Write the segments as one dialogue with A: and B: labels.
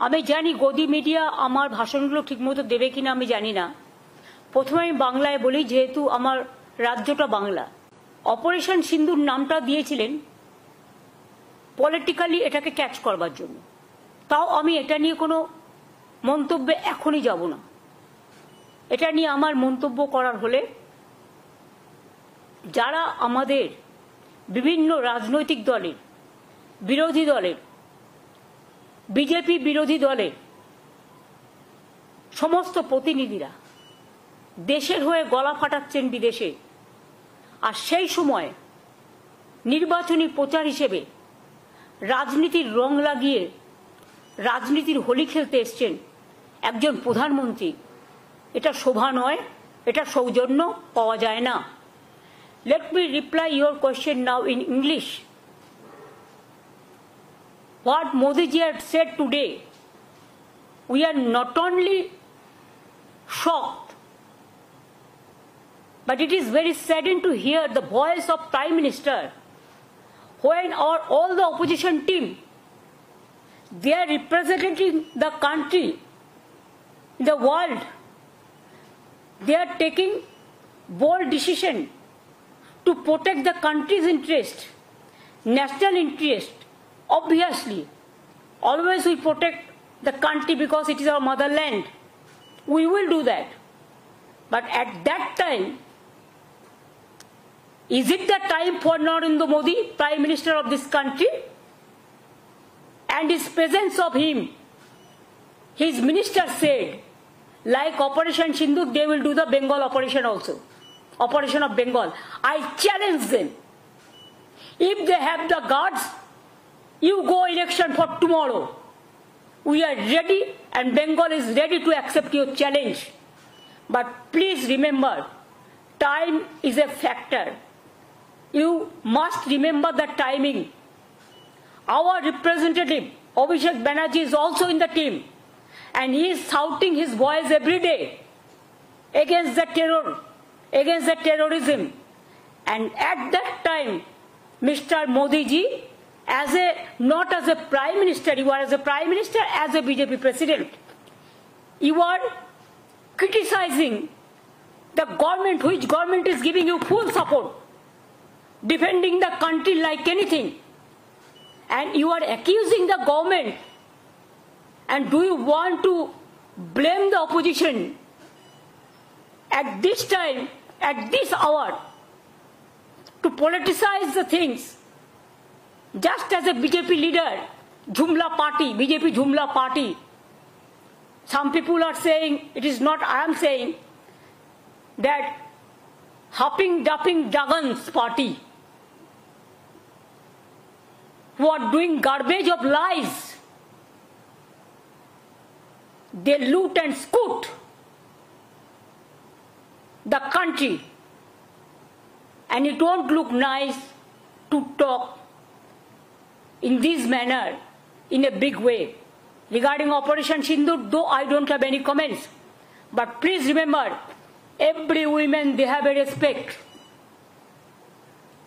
A: আমি জানি গদি মিডিয়া আমার ভাষণগুলো ঠিকমতো দেবে কিনা আমি জানি না। প্রথমে আমি বাংলায় বলি, যেহেতু আমার রাজ্যটা বাংলা। অপারেশন সিন্দুর নামটা দিয়েছিলেন পলিটিক্যালি এটাকে ক্যাচ করবার জন্য। তাও আমি এটা নিয়ে কোনো মন্তব্যে এখনই যাব না। এটা নিয়ে আমার মন্তব্য করার হলে যারা আমাদের বিভিন্ন রাজনৈতিক দলের, বিরোধী দলের, বিজেপি বিরোধী দলের সমস্ত প্রতিনিধিরা দেশের হয়ে গলা ফাটাচ্ছেন বিদেশে, আর সেই সময় নির্বাচনী প্রচার হিসেবে রাজনীতির রং লাগিয়ে রাজনীতির হোলি খেলতে এসছেন একজন প্রধানমন্ত্রী, এটা শোভা নয়, এটা সৌজন্য পাওয়া যায় না। Let me reply your question now in English. What Modi ji had said today, we are not only shocked, but it is very saddening to hear the voice of Prime Minister when all the opposition team, they are representing the country in the world. They are taking bold decision to protect the country's interest, national interest. Obviously, always we protect the country because it is our motherland. We will do that. But at that time, is it the time for Narendra Modi, Prime Minister of this country, and his presence of him? His minister said, like Operation Sindoor, they will do the Bengal operation also. Operation of Bengal. I challenge them. If they have the guards, you go election for tomorrow. We are ready and Bengal is ready to accept your challenge. But please remember, time is a factor. You must remember the timing. Our representative, Abhishek Banerjee, is also in the team. And he is shouting his voice every day against the terror, against the terrorism. And at that time, Mr. Modi ji, not as a Prime Minister, you are as a Prime Minister, as a BJP President, you are criticizing the government, which government is giving you full support, defending the country like anything. And you are accusing the government. And do you want to blame the opposition at this time, at this hour, to politicize the things? Just as a BJP leader, Jumla party, BJP Jumla party, some people are saying, it is not I am saying, that hopping, dupping, Jagan's party, who are doing garbage of lies. They loot and scoot the country, and it won't look nice to talk in this manner in a big way. Regarding Operation Sindoor, though I don't have any comments, but please remember, every woman, they have a respect.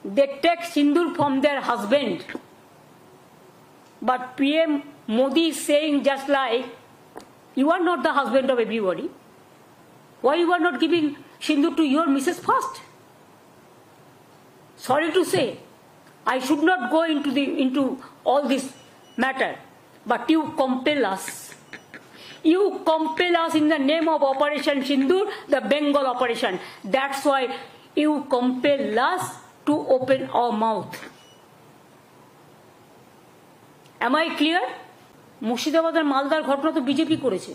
A: They take Sindoor from their husband. But PM Modi is saying just like, you are not the husband of everybody. Why you are not giving Sindoor to your Mrs. first? Sorry to say, I should not go into all this matter, but you compel us. You compel us in the name of Operation Sindoor, the Bengal operation. That's why you compel us to open our mouth. Am I clear? মুর্শিদাবাদের মালদার ঘটনা তো BJP করেছে,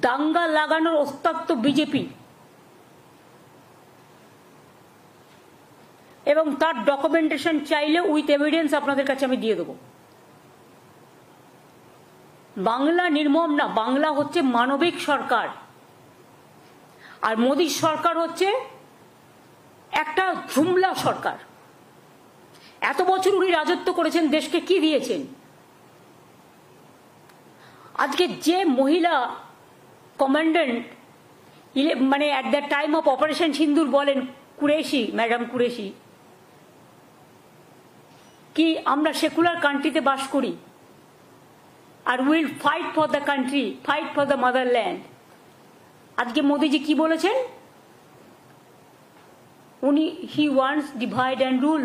A: দাঙ্গা লাগানোর ওস্তাদ তো BJP, এবং তার ডকুমেন্টেশন চাইলে উইথ এভিডেন্স আপনাদের কাছে আমি দিয়ে দেব। বাংলা নির্মম না, বাংলা হচ্ছে মানবিক সরকার, আর মোদীর সরকার হচ্ছে একটা ঝুমলা সরকার। এত বছর উনি রাজত্ব করেছেন, দেশকে কি দিয়েছেন? আজকে যে মহিলা কমান্ডেন্ট, মানে at the time of operation সিন্দুর বলেন, কুরেশি, ম্যাডাম কুরেশি, কি আমরা সেকুলার কান্ট্রিতে বাস করি? আর will fight for the country, fight for the motherland. আজকে মোদিজি কি বলেছেন? উনি he wants divide and rule,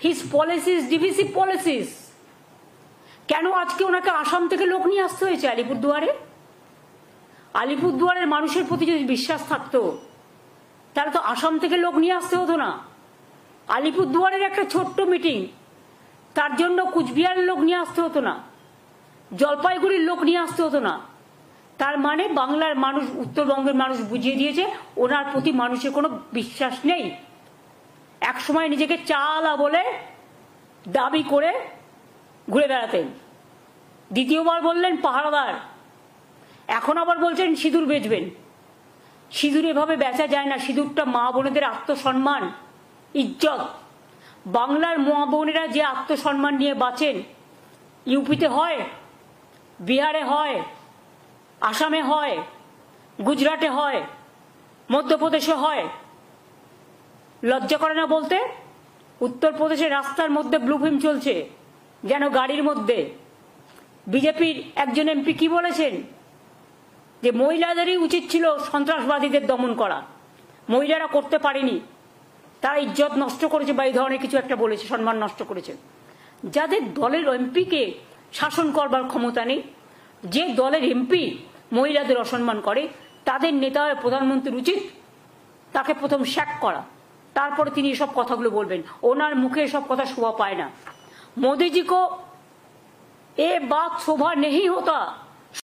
A: his policies divisive policies. কেন আজকে ওনাকে আসাম থেকে লোক নিয়ে আসতে হয়েছে আলিপুরদুয়ারে? আলিপুরদুয়ারের মানুষের প্রতি যদি বিশ্বাস থাকতো তাহলে তো আসাম থেকে লোক নিয়ে আসতে হতো না। আলিপুরদুয়ারের একটা ছোট্ট মিটিং, তার জন্য কুচবিহারের লোক নিয়ে আসতে হতো না, জলপাইগুড়ির লোক নিয়ে আসতে হতো না। তার মানে বাংলার মানুষ, উত্তরবঙ্গের মানুষ বুঝিয়ে দিয়েছে ওনার প্রতি মানুষের কোনো বিশ্বাস নেই। একসময় নিজেকে চালা বলে দাবি করে ঘুরে বেড়াতেন, দ্বিতীয়বার বললেন পাহারাদার, এখন আবার বলছেন সিঁদুর বেচবেন। সিঁদুর এভাবে বেচা যায় না। সিঁদুরটা মা বোনেদের আত্মসম্মান, ইজ্জত। বাংলার মা বোনেরা যে আত্মসম্মান নিয়ে বাঁচেন, ইউপিতে হয়, বিহারে হয়, আসামে হয়, গুজরাটে হয়, মধ্যপ্রদেশে হয়। লজ্জা করে না বলতে? উত্তরপ্রদেশের রাস্তার মধ্যে ব্লু ফিল্ম চলছে যেন গাড়ির মধ্যে। বিজেপির একজন এমপি কি বলেছেন? যে মহিলাদেরই উচিত ছিল সন্ত্রাসবাদীদের দমন করা, মহিলারা করতে পারেনি, তারা ইজ্জত নষ্ট করেছে বা এই ধরনের কিছু একটা বলেছে, সম্মান নষ্ট করেছে। যাদের দলের এমপিকে শাসন করবার ক্ষমতা নেই, যে দলের এমপি মহিলাদের অসম্মান করে, তাদের নেতা প্রধানমন্ত্রীর উচিত তাকে প্রথম স্যাক করা, তারপরে তিনি এসব কথাগুলো বলবেন। ওনার মুখে এসব কথা শোভা পায় না। मोदी जी को ये बात शोभा नहीं होता